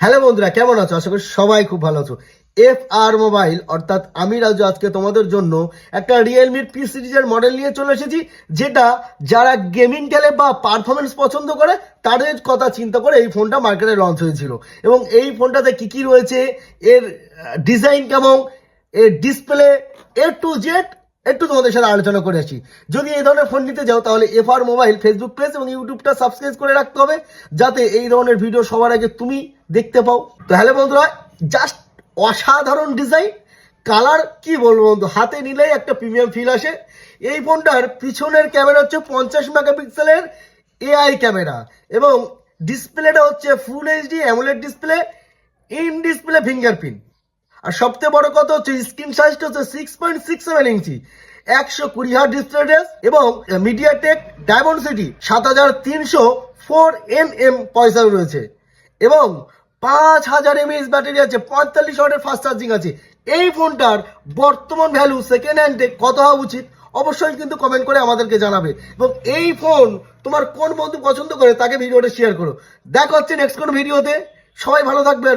Hello বন্ধুরা, কেমন আছো? আশা করি সবাই খুব ভালো আছো। FR মোবাইল অর্থাৎ আমি রাজু আজকে তোমাদের জন্য একটা রিয়েলমির পি সিরিজের মডেল নিয়ে চলে এসেছি, যেটা যারা গেমিং খেলে বা পারফরমেন্স পছন্দ করে তাদের কথা চিন্তা করে এই ফোনটা মার্কেটে লঞ্চ হয়েছিল। এবং এই ফোনটাতে কি কি রয়েছে, এর ডিজাইন কেমন, এর ডিসপ্লে, A to Z একটু তোমাদের সাথে আলোচনা করে আসি। যদি এই ধরনের ফোন নিতে যাও তাহলে FR মোবাইল ফেসবুক পেজ এবং ইউটিউবটা সাবস্ক্রাইব করে রাখতে হবে, যাতে এই ধরনের ভিডিও সবার আগে তুমি দেখতে পাও। তো হ্যালো বন্ধুরা, জাস্ট অসাধারণ ডিজাইন, কালার কি বলবো বন্ধু, হাতে নিলেই একটা প্রিমিয়াম ফিল আসে। এই ফোনটার পিছনের ক্যামেরা হচ্ছে 50 মেগাপিক্সেলের AI ক্যামেরা, এবং ডিসপ্লেটা হচ্ছে full HD AMOLED display, in display fingerprint. আর সবচেয়ে বড় কথা হচ্ছে স্ক্রিন সাইজটা হচ্ছে 6.67 ইঞ্চি, 120 হার্জ ডিসপ্লে, এবং মিডিয়াটেক ডায়মন্ডসিটি 7304 প্রসেসর রয়েছে, এবং 5000 mAh ব্যাটারি আছে, 45 ওয়াটের ফাস্ট চার্জিং আছে। এই ফোনটার বর্তমান ভ্যালু সেকেন্ড হ্যান্ডে কত হওয়া উচিত অবশ্যই কিন্তু কমেন্ট করে আমাদেরকে জানাবে, এবং এই ফোন তোমার কোন বন্ধু পছন্দ করে তাকে ভিডিওটা শেয়ার করো। দেখা হচ্ছে নেক্সট কোন ভিডিওতে। সবাই ভালো থাকবে।